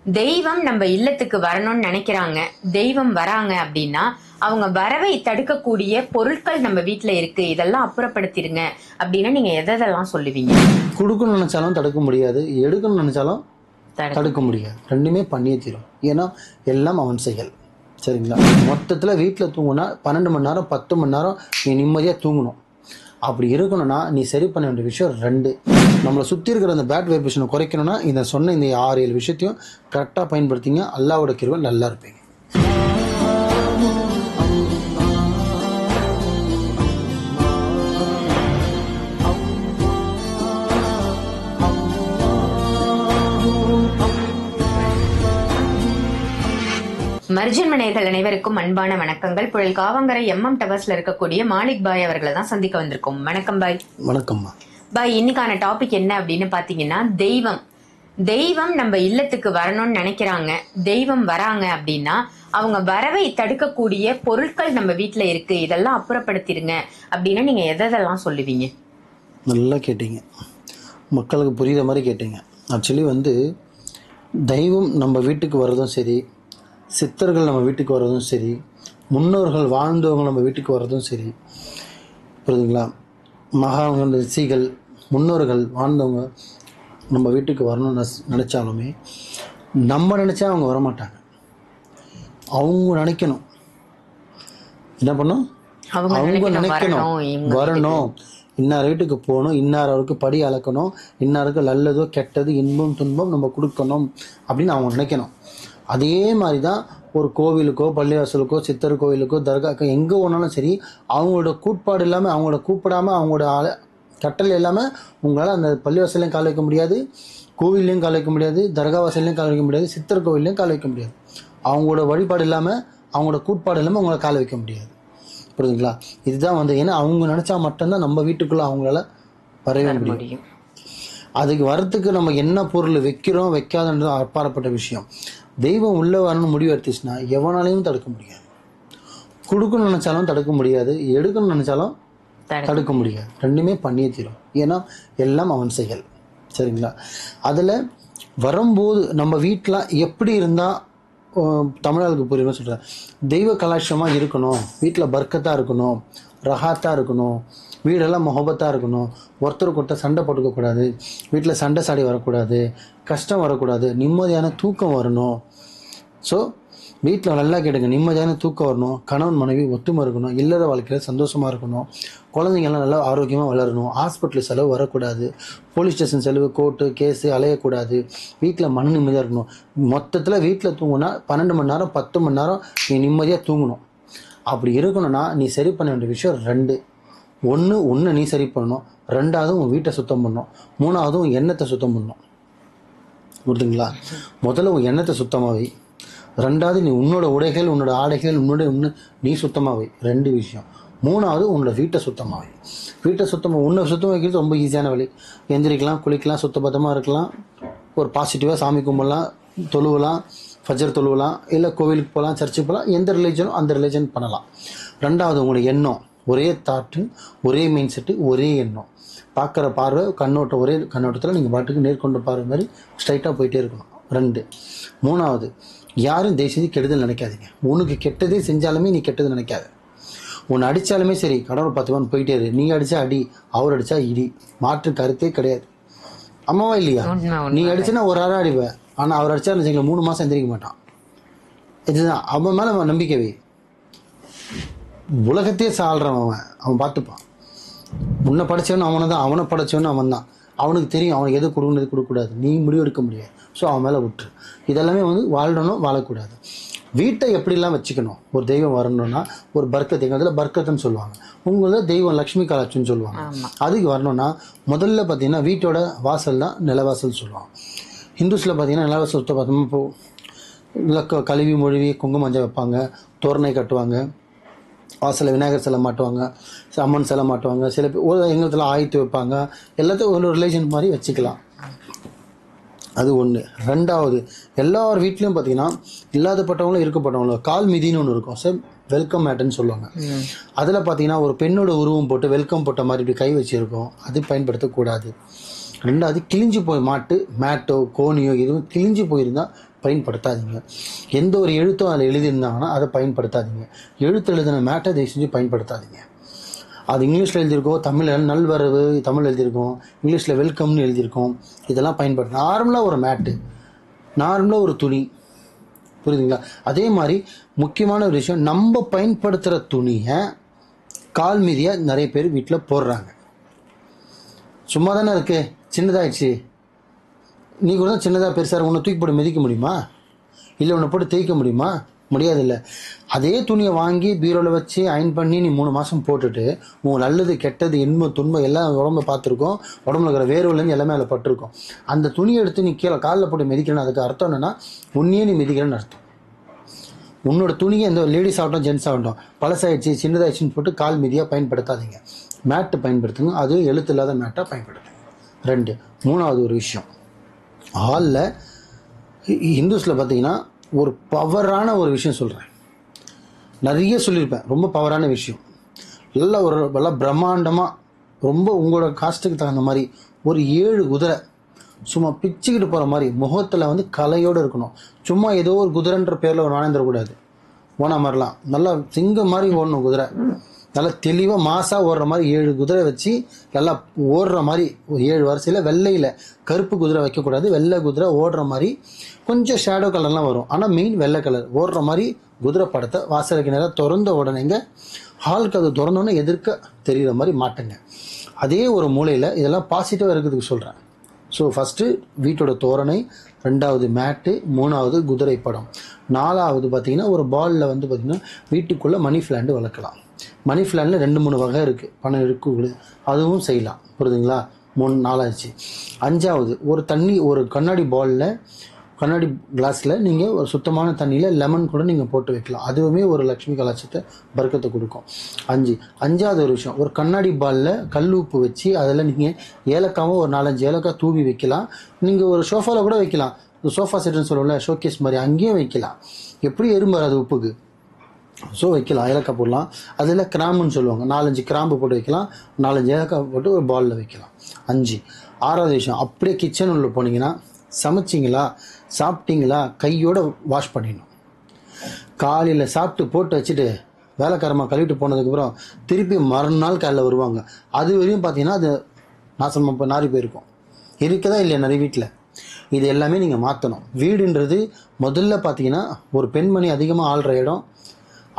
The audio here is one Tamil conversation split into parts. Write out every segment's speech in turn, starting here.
தெய்வம் நம்ம இல்லத்துக்கு வரணும்னு நினைக்கிறாங்க, தெய்வம் வராங்க அப்படின்னா அவங்க வரவை தடுக்கக்கூடிய பொருட்கள் நம்ம வீட்டுல இருக்கு, இதெல்லாம் அப்புறப்படுத்திடுங்க அப்படின்னா நீங்க எதெல்லாம் சொல்லுவீங்க? கொடுக்கணும்னு நினைச்சாலும் தடுக்க முடியாது, எடுக்கணும்னு நினைச்சாலும் தடுக்க முடியாது. ரெண்டுமே பண்ணியே தீரும். ஏன்னா எல்லாம் அவன் செயல். சரிங்களா? மொத்தத்தில் வீட்டில் தூங்குனா 12 மணி நேரம் 10 மணி நேரம் நீ நிம்மதியாக தூங்கணும். அப்படி இருக்கணும்னா நீ சரி பண்ண வேண்டிய விஷயம் 2. நம்மளை சுற்றி இருக்கிற அந்த பேட் வைப்ரேஷனை குறைக்கணும்னா இந்த சொன்ன இந்த 6-7 விஷயத்தையும் கரெக்டாக பயன்படுத்திங்க. அல்லாவோட கிருபை நல்லா இருப்பீங்க. மர்ஜன் மனையர்கள் அனைவருக்கும் அன்பான வணக்கங்கள். புழல் காவங்கரை MM டவர்ஸ்ல இருக்கக்கூடிய மாலிக் பாய் அவர்களை தான் சந்திக்க வந்திருக்கோம். வணக்கம் பாய். வணக்கம்மா. பாய், இன்னைக்கான டாபிக் என்ன அப்படின்னு பாத்தீங்கன்னா, தெய்வம் நம்ம இல்லத்துக்கு வரணும்னு நினைக்கிறாங்க, தெய்வம் வராங்க அப்படின்னா அவங்க வரவை தடுக்கக்கூடிய பொருட்கள் நம்ம வீட்டுல இருக்கு, இதெல்லாம் அப்புறப்படுத்திடுங்க அப்படின்னா நீங்க எதெல்லாம் சொல்லுவீங்க? நல்லா கேட்டீங்க, மக்களுக்கு புரியுற மாதிரி கேட்டீங்க. ஆக்சுவலி தெய்வம் நம்ம வீட்டுக்கு வர்றதும் சரி, சித்தர்கள் நம்ம வீட்டுக்கு வர்றதும் சரி, முன்னோர்கள் வாழ்ந்தவங்க நம்ம வீட்டுக்கு வர்றதும் சரி, புரியுதுங்களா? மகான்கள், ரிஷிகள், முன்னோர்கள் வாழ்ந்தவங்க நம்ம வீட்டுக்கு வரணும்னு நினச்சாலுமே நம்ம நினச்சா அவங்க வரமாட்டாங்க. அவங்க நினைக்கணும். என்ன பண்ணும்? அவங்க நினைக்கணும் வரணும், இன்னார் வீட்டுக்கு போகணும், இன்னாருக்கு படி அளக்கணும், இன்னாருக்கு நல்லதோ கெட்டது இன்பம் துன்பம் நம்ம கொடுக்கணும் அப்படின்னு அவங்க நினைக்கணும். அதே மாதிரி தான் ஒரு கோவிலுக்கோ பள்ளிவாசலுக்கோ சித்தர் கோவிலுக்கோ தர்காக்கோ எங்கே போனாலும் சரி, அவங்களோட கூட்பாடு இல்லாமல், அவங்களோட கூப்பிடாமல், அவங்களோட கட்டளை இல்லாமல் உங்களால் அந்த பள்ளிவாசலையும் கால் வைக்க முடியாது, கோவில்லையும் கால் வைக்க முடியாது, தர்கா வாசல்லையும் கால் வைக்க முடியாது, சித்தர் கோவில்லையும் கால் வைக்க முடியாது. அவங்களோட வழிபாடு இல்லாமல், அவங்களோட கூட்பாடு இல்லாமல் உங்களை கால் வைக்க முடியாது. புரியுதுங்களா? இதுதான் ஏன்னா அவங்க நினச்சா மட்டும்தான் நம்ம வீட்டுக்குள்ளே அவங்களால வரவே முடியும். அதுக்கு வரத்துக்கு நம்ம என்ன பொருள் வைக்கிறோம் வைக்காதுன்றது அப்பாற்பட்ட விஷயம். தெய்வம் உள்ள வரணும்னு முடிவு எடுத்துச்சுன்னா எவனாலையும் தடுக்க முடியாது. கொடுக்கணும்னு நினைச்சாலும் தடுக்க முடியாது, எடுக்கணும்னு நினைச்சாலும் தடுக்க முடியாது. ரெண்டுமே பண்ணியே தீரும். ஏன்னா எல்லாம் அவன் செயல். சரிங்களா? அதில் வரும்போது நம்ம வீட்டில் எப்படி இருந்தால் தமிழர்களுக்கு புரியுமா சொல்கிறேன், தெய்வ கலாட்சமாக இருக்கணும், வீட்டில் பர்க்கத்தாக இருக்கணும், ரஹாத்தாக இருக்கணும், வீடெல்லாம் முகபத்தாக இருக்கணும், ஒருத்தருக்கு ஒருத்தர் சண்டை போட்டுக்கக்கூடாது, வீட்டில் சண்டை சாடி வரக்கூடாது, கஷ்டம் வரக்கூடாது, நிம்மதியான தூக்கம் வரணும். ஸோ வீட்டில் நல்லா கேட்டுங்க, நிம்மதியான தூக்கம் வரணும், கணவன் மனைவி ஒத்துமை இருக்கணும், இல்லற வாழ்க்கையில் சந்தோஷமாக இருக்கணும், குழந்தைங்கள்லாம் நல்லா ஆரோக்கியமாக வளரணும், ஹாஸ்பிட்டல் செலவு வரக்கூடாது, போலீஸ் ஸ்டேஷன் செலவு, கோர்ட்டு கேஸு அலையக்கூடாது, வீட்டில் மன நிம்மதியாக இருக்கணும். மொத்தத்தில் வீட்டில் தூங்குனா 12 மணி நேரம் 10 மணி நேரம் நீ நிம்மதியாக தூங்கணும். அப்படி இருக்கணும்னா நீ சரி பண்ண வேண்டிய விஷயம் 2. ஒன்று நீ சரி பண்ணணும், 2வது உன் வீட்டை சுத்தம் பண்ணணும், 3வது உன் எண்ணத்தை சுத்தம் பண்ணணும். புரியுதுங்களா? முதல்ல உன் எண்ணத்தை சுத்தமாகவே, 2வது நீ உன்னோட உடைகள், உன்னோட ஆடைகள், நீ சுத்தமாகவே, 2 விஷயம். 3வது உன்னோட வீட்டை சுத்தமாகவே. வீட்டை உன்னை சுத்தமாக வைக்கிறது ரொம்ப ஈஸியான வழி. எந்திரிக்கலாம், குளிக்கலாம், சுத்தபத்தமாக இருக்கலாம், ஒரு பாசிட்டிவாக சாமி கும்பிடலாம், தொழுவலாம், ஃபஜர் தொழுவலாம், இல்லை கோவிலுக்கு போகலாம், சர்ச்சுக்கு போகலாம், எந்த ரிலீஜனோ அந்த ரிலீஜன் பண்ணலாம். 2வது உங்களோட எண்ணம், ஒரே தாட்டு, ஒரே மைண்ட் செட்டு, ஒரே எண்ணம், பார்க்குற பார்வை கண்ணோட்டம், ஒரே கண்ணோட்டத்தில் நீங்கள் பாட்டுக்கு நேர்கொண்ட பார்வை மாதிரி ஸ்ட்ரைட்டாக போயிட்டே இருக்கணும். 2. 3வது யாரும் தயவுசெய்து கெடுதல் நினைக்காதீங்க. உனக்கு கெட்டதே செஞ்சாலுமே நீ கெட்டது நினைக்காத. உன்னை அடித்தாலுமே சரி, கடவுள் 10 போயிட்டே இரு. நீ அடித்தா அடி, அவர் அடித்தா இடி, மாற்று கருத்தே கிடையாது. அம்மாவா இல்லையா? நீ அடிச்சுன்னா ஒரு அரை அடிப்பேன், ஆனால் அவர் அடித்தா 3 மாதம் எந்திரிக்க மாட்டான். இதுதான் அவன் மேலே அவன் நம்பிக்கை. உலகத்தையே சாள்றவன் அவன் பார்த்துப்பான். உன்னை படைச்சவன் அவனை தான், அவனை படைச்சவன் அவன் தான். அவனுக்கு தெரியும் அவனுக்கு எது கொடுக்கணும் எது கொடுக்கக்கூடாது. நீ முடிவெடுக்க முடியாது. ஸோ அவன் மேலே விட்டுரு. இதெல்லாமே வாழணும், வாழக்கூடாது. வீட்டை எப்படிலாம் வச்சுக்கணும், ஒரு தெய்வம் வரணும்னா ஒரு பர்க்கத்து, அதில் பர்க்கத்துன்னு சொல்லுவாங்க, உங்களோட தெய்வம் லக்ஷ்மி கலாட்சின்னு சொல்லுவாங்க. அதுக்கு வரணும்னா முதல்ல பார்த்தீங்கன்னா வீட்டோட வாசல் தான் நிலவாசல் சொல்லுவாங்க. ஹிந்துஸில் பார்த்தீங்கன்னா நிலவாசல் சுத்த பார்த்தோம்னா கழுவி மொழிவி குங்குமம் மஞ்சள் வைப்பாங்க, தோரணை கட்டுவாங்க, வாசலில் விநாயகர் சிலை மாட்டுவாங்க, அம்மன் சிலை மாட்டுவாங்க, சில பேர் எங்கத்தில் ஆயத்து வைப்பாங்க. எல்லாத்தையும் ஒரு ரிலேஷன் மாதிரி வச்சுக்கலாம். அது 1. 2வது எல்லார் வீட்லேயும் பார்த்தீங்கன்னா இல்லாதப்பட்டவங்களும் இருக்கப்பட்டவங்களும் கால் மிதின்னு ஒன்று இருக்கும். சார் வெல்கம் மேட்டுன்னு சொல்லுவாங்க. அதில் பார்த்தீங்கன்னா ஒரு பெண்ணோட உருவம் போட்டு வெல்கம் போட்ட மாதிரி இப்படி கை வச்சுருக்கோம். அது பயன்படுத்தக்கூடாது. 2வது கிழிஞ்சு போய் மேட்டோ கோணியோ எதுவும் கிழிஞ்சு போயிருந்தால் பயன்படுத்தாதீங்க. எந்த ஒரு எழுத்தும் அதில் எழுதியிருந்தாங்கன்னா அதை பயன்படுத்தாதீங்க. எழுத்து எழுதின மேட்டை தயவு செஞ்சு பயன்படுத்தாதீங்க. அது இங்கிலீஷில் எழுதியிருக்கோம், தமிழில் நல்வரவு தமிழ் எழுதியிருக்கோம், இங்கிலீஷில் வெல்கம்னு எழுதியிருக்கோம். இதெல்லாம் பயன்படுத்த நார்மலாக ஒரு மேட்டு, நார்மலாக ஒரு துணி, புரியுதுங்களா? அதே மாதிரி முக்கியமான ஒரு விஷயம், நம்ம பயன்படுத்துகிற துணியை கால் மீதியாக நிறைய பேர் வீட்டில் போடுறாங்க. சும்மா தானே இருக்கு, சின்னதாகிடுச்சு, நீ கூட தான் சின்னதாக பெருசாக உன்னை தூக்கி போட்டு மிதிக்க முடியுமா? இல்லை உன்னை போட்டு தேய்க்க முடியுமா? முடியாதில்ல. அதே துணியை வாங்கி பீரோவில் வச்சு அயன் பண்ணி நீ 3 மாதம் போட்டுட்டு உங்கள் நல்லது கெட்டது இன்பம் துன்பம் எல்லாம் உடம்புல பார்த்துருக்கோம், உடம்புல இருக்கிற வேர்வுலேருந்து எல்லாமே அதில் பட்டிருக்கோம். அந்த துணியை எடுத்து நீ கீழே காலில் போட்டு மிதிக்கணும். அதுக்கு அர்த்தம் என்னென்னா உன்னையே நீ மிதிக்கிறேன்னு அர்த்தம். உன்னோட துணியை எந்த லேடிஸ் ஆகட்டும் ஜென்ஸ் ஆகட்டும் பழசாயிடுச்சு சின்னதாகிடுச்சின்னு போட்டு கால் மீதியாக பயன்படுத்தாதீங்க. மேட்டு பயன்படுத்துங்க, அது எழுத்து இல்லாத மேட்டாக பயன்படுத்துங்க. 2 3வது ஒரு விஷயம், ஹாலில் ஹிந்துஸில் பார்த்தீங்கன்னா ஒரு பவரான ஒரு விஷயம் சொல்கிறேன், நிறைய சொல்லியிருப்பேன், ரொம்ப பவரான விஷயம். நல்லா பிரம்மாண்டமாக ரொம்ப உங்களோட காஸ்ட்டுக்கு தகுந்த மாதிரி ஒரு 7 குதிரை சும்மா பிச்சுக்கிட்டு போகிற மாதிரி முகத்தில் வந்து கலையோடு இருக்கணும். சும்மா ஏதோ ஒரு குதிரைன்ற பேரில் ஒரு நாணயந்துடக்கூடாது. ஓனா மாதிரிலாம் நல்லா சிங்கம் மாதிரி ஓடணும் குதிரை, நல்லா தெளிவாக மாசாக ஓடுற மாதிரி 7 குதிரை வச்சு நல்லா ஓடுற மாதிரி 7 வரிசையில் வெள்ளையில் கருப்பு குதிரை வைக்கக்கூடாது, வெள்ளை குதிரை ஓடுற மாதிரி கொஞ்சம் ஷேடோ கலர்லாம் வரும், ஆனால் மெயின் வெள்ளை கலர் ஓடுற மாதிரி குதிரை படத்தை வாசலுக்கு நேராக திறந்த உடனேங்க ஹாலுக்கு அது திறந்தோன்னே எதிர்க்க தெரிகிற மாதிரி மாட்டுங்க. அதே ஒரு மூலையில் இதெல்லாம் பாசிட்டிவாக இருக்கிறதுக்கு சொல்கிறேன். ஸோ ஃபஸ்ட்டு வீட்டோட தோரணை, 2வது மேட்டு, 3வது குதிரை படம், 4வது பார்த்திங்கன்னா ஒரு பாலில் வந்து பார்த்திங்கன்னா வீட்டுக்குள்ளே மணி பிளான்ட் வளர்க்கலாம். மணி பிளான்ட்டில் 2-3 வகை இருக்குது, பணம் இருக்குது, அதுவும் செய்யலாம். புரியுதுங்களா? 3 4 ஆச்சு. 5வது ஒரு கண்ணாடி பாலில் கண்ணாடி கிளாஸில் நீங்கள் ஒரு சுத்தமான தண்ணியில் லெமன் கூட நீங்கள் போட்டு வைக்கலாம். அதுவுமே ஒரு லக்ஷ்மி கலாச்சத்தை பர்க்கத்தை கொடுக்கும். 5வது ஒரு விஷயம், ஒரு கண்ணாடி பாலில் கல் உப்பு வச்சு அதில் நீங்கள் ஏலக்காவும் ஒரு 4-5 ஏலக்காய் தூவி வைக்கலாம். நீங்கள் ஒரு சோஃபாவில் கூட வைக்கலாம், சோஃபா செட்டுன்னு சொல்லுவோம்ல ஷோகேஸ் மாதிரி, அங்கேயும் வைக்கலாம். எப்படி எறும்பு வராது உப்புக்கு, ஸோ வைக்கலாம், ஏலக்காய் போடலாம். அதில் கிராம்புன்னு சொல்லுவாங்க, 4-5 கிராம்பு போட்டு வைக்கலாம், 4-5 ஏலக்காய் போட்டு ஒரு பாலில் வைக்கலாம். 5 6வது விஷயம், அப்படியே கிச்சன் உள்ள போனீங்கன்னா சமைச்சிங்களா சாப்பிட்டீங்களா கையோட வாஷ் பண்ணிடணும். காலையில் சாப்பிட்டு போட்டு வச்சுட்டு வேலைக்காரமாக கழுவிட்டு போனதுக்கப்புறம் திருப்பி மறுநாள் காலையில் வருவாங்க, அது வரையும் பார்த்தீங்கன்னா அது நாசமாக நாரி போயிருக்கும். இருக்கதா இல்லையா நிறைய வீட்டில்? இது எல்லாமே நீங்கள் மாற்றணும். வீடுன்றது முதல்ல பார்த்தீங்கன்னா ஒரு பெண்மணி அதிகமாக ஆள்ற இடம்,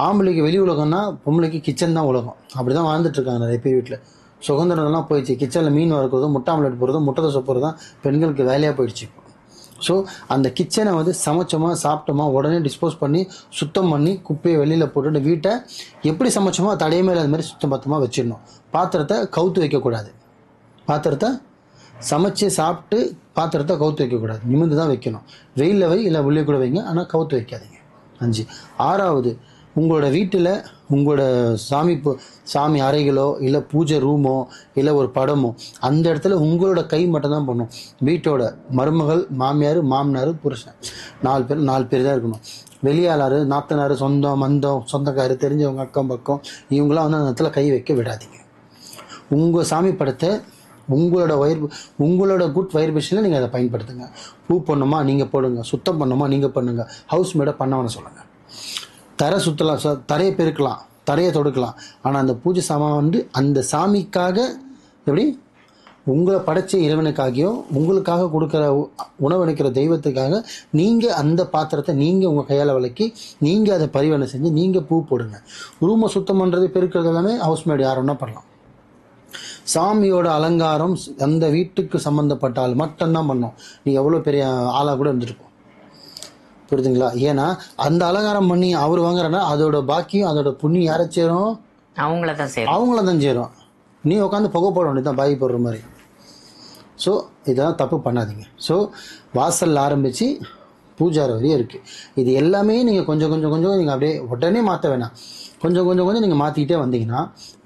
ஆம்பளைக்கு வெளி உலகம்னா பொம்பளைக்கு கிச்சன் தான் உலகம். அப்படி தான் வாழ்ந்துட்டுருக்காங்க நிறைய பேர் வீட்டில். சுதந்திரம்லாம் போயிடுச்சு, கிச்சனில் மீன் வறுக்கிறதும் முட்டை ஆம்லெட் போடுறதும் முட்டை தோசை போடுறது தான் பெண்களுக்கு வேலையாக போயிடுச்சு. ஸோ அந்த கிச்சனை வந்து சமைச்சோமா சாப்பிட்டோமா உடனே டிஸ்போஸ் பண்ணி சுத்தம் பண்ணி குப்பையை வெளியில் போட்டுட்டு வீட்டை எப்படி சமைச்சோமோ தடையுமே இல்லாத மாதிரி சுத்தம் பத்தமாக வச்சிடணும். பாத்திரத்தை கவுத்து வைக்கக்கூடாது, பாத்திரத்தை சமைச்சு சாப்பிட்டு பாத்திரத்தை கவுத்து வைக்கக்கூடாது, நிமிர்ந்து தான் வைக்கணும். வெயிலில் வை இல்லை உள்ளே கூட வைங்க, ஆனால் கவுத்து வைக்காதீங்க. 5 6வது, உங்களோட வீட்டில் உங்களோட சாமி அறைகளோ இல்லை பூஜை ரூமோ இல்லை ஒரு படமோ அந்த இடத்துல உங்களோட கை மட்டும்தான் பண்ணும். வீட்டோட மருமகள் மாமியார் மாமனார் புருஷன் 4 பேர் தான் இருக்கணும். வெளியாளார் நாத்தனார் சொந்தம் மந்தம் சொந்தக்காரர் தெரிஞ்சவங்க அக்கம் பக்கம் இவங்களாம் வந்து அந்த இடத்துல கை வைக்க விடாதீங்க. உங்கள் சாமி படத்தை உங்களோட குட் வைப்ரேஷனில் நீங்கள் அதை பயன்படுத்துங்க. பூ பண்ணுமா நீங்கள் போடுங்க, சுத்தம் பண்ணுமா நீங்கள் பண்ணுங்கள், ஹவுஸ் மேடை பண்ணவன சொல்லுங்கள். தரை சுற்றலாம், தரையை பெருக்கலாம், தரையை தொடுக்கலாம், ஆனால் அந்த பூஜை சாமான் வந்து அந்த சாமிக்காக எப்படி உங்களை படைச்ச இறைவனுக்காகியோ உங்களுக்காக கொடுக்குற உணவளிக்கிற தெய்வத்துக்காக நீங்கள் அந்த பாத்திரத்தை நீங்கள் உங்கள் கையால் விளக்கி நீங்கள் அதை பரிவர்த்தனை செஞ்சு நீங்கள் பூ போடுங்க. ரூமை சுத்தம் பண்ணுறது பெருக்கிறது எல்லாமே ஹவுஸ் மேட் யாருன்னா பண்ணலாம். சாமியோட அலங்காரம் அந்த வீட்டுக்கு சம்மந்தப்பட்ட ஆள் மட்டும்தான் பண்ணோம். நீ எவ்வளோ பெரிய ஆளாக கூட இருந்துருக்கும், புரியுதுங்களா? ஏன்னா அந்த அலங்காரம் பண்ணி அவர் வாங்குறன்னா அதோட பாக்கியம் அதோட புண்ணியம் யாரை சேரும்? அவங்கள தான் சேரும். நீ உட்காந்து புகை போட வேண்டியதான் பாய் போடுற மாதிரி. ஸோ இதெல்லாம் தப்பு பண்ணாதீங்க. ஸோ வாசல் ஆரம்பித்து பூஜார வரையும் இருக்குது. இது எல்லாமே நீங்கள் கொஞ்சம் நீங்கள் அப்படியே உடனே மாற்ற வேணாம். கொஞ்சம் நீங்கள் மாற்றிக்கிட்டே வந்தீங்கன்னா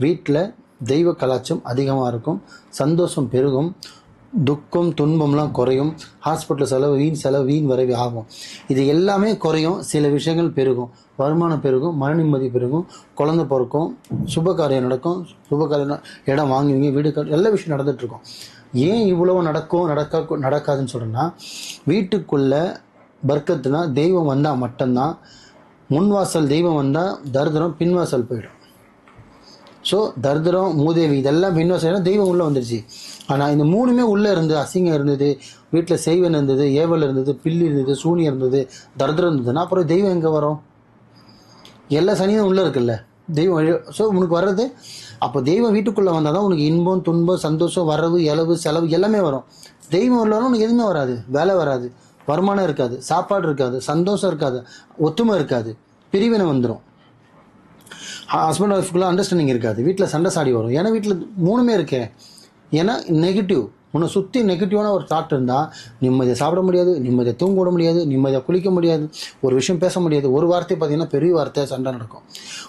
வீட்டில் தெய்வ கலாச்சம் அதிகமாக இருக்கும், சந்தோஷம் பெருகும், துக்கம் துன்பம்லாம் குறையும், ஹாஸ்பிட்டல் செலவு வீண் வரவே ஆகும். இது எல்லாமே குறையும், சில விஷயங்கள் பெருகும், வருமானம் பெருகும், மன நிம்மதி பெருகும், குழந்தை பிறக்கும், சுபகாரியம் நடக்கும், சுபகாரியம் இடம் வாங்குவீங்க, வீடு எல்லா விஷயம் நடந்துகிட்ருக்கும். ஏன் இவ்வளோ நடக்காதுன்னு சொல்கிறேன்னா வீட்டுக்குள்ளே பர்க்கத்துனா தெய்வம் வந்தால் மட்டும்தான். முன்வாசல் தெய்வம் வந்தால் தரித்திரம் பின்வாசல் போயிடும். ஸோ தரித்திரம் மூதேவி இதெல்லாம் பின்வாசல் தெய்வம் உள்ளே வந்துடுச்சு. ஆனால் இந்த மூணுமே உள்ளே இருந்து அசிங்கம் இருந்தது, வீட்டில் செய்வன் இருந்தது, ஏவல் இருந்தது, பில்லி இருந்தது, சூனியம் இருந்தது, தரித்திரம் இருந்ததுன்னா அப்புறம் தெய்வம் எங்கே வரும்? எல்லா சனியும் உள்ளே இருக்குல்ல தெய்வம் வழி. ஸோ உனக்கு வர்றது அப்போ தெய்வம் வீட்டுக்குள்ளே வந்தால் தான் உனக்கு இன்பம் துன்பம் சந்தோஷம் வரவு இளவு செலவு எல்லாமே வரும். தெய்வம் உள்ளாலும் உனக்கு எதுவுமே வராது. வேலை வராது, வருமானம் இருக்காது, சாப்பாடு இருக்காது, சந்தோஷம் இருக்காது, ஒத்துமை இருக்காது, பிரிவினை வந்துடும். ஹஸ்பண்ட் ஒய்ஃபுக்குள்ள அண்டர்ஸ்டாண்டிங் இருக்காது, வீட்டில் சண்டை சாடி வரும். ஏன்னா வீட்டில் மூணுமே இருக்கே. ஏன்னா நெகட்டிவ் உன்னை சுற்றி நெகட்டிவான ஒரு தாட் இருந்தால் நிம்மதியை சாப்பிட முடியாது, நிம்மதியை தூங்க விட முடியாது, நிம்மதியாக குளிக்க முடியாது, ஒரு விஷயம் பேச முடியாது. ஒரு வார்த்தை பார்த்தீங்கன்னா பெரிய வார்த்தை சண்டை நடக்கும்.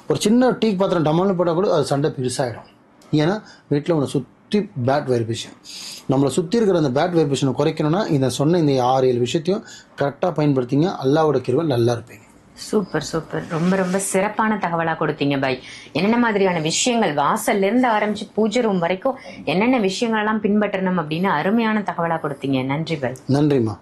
ஒரு சின்ன டீ பாத்திரம் டமால்னு போட்டால் கூட அது சண்டை பெருசாகிடும். ஏன்னா வீட்டில் உன்னை சுற்றி பேட் வைப்ரேஷன். நம்மளை சுற்றி இருக்கிற அந்த பேட் வைப்ரேஷனை குறைக்கணும்னா இந்த சொன்ன இந்த 6-7 விஷயத்தையும் கரெக்டாக பயன்படுத்திங்க. அல்லாவோட கிருபை நல்லா இருப்பீங்க. Super super. ரொம்ப ரொம்ப சிறப்பான தகவலா கொடுத்தீங்க பாய். என்னென்ன மாதிரியான விஷயங்கள் வாசல்ல இருந்து ஆரம்பிச்சு பூஜை ரூம் வரைக்கும் என்னென்ன விஷயங்கள் எல்லாம் பின்பற்றணும் அப்படின்னு அருமையான தகவலா கொடுத்தீங்க. நன்றி பாய். நன்றிம்மா.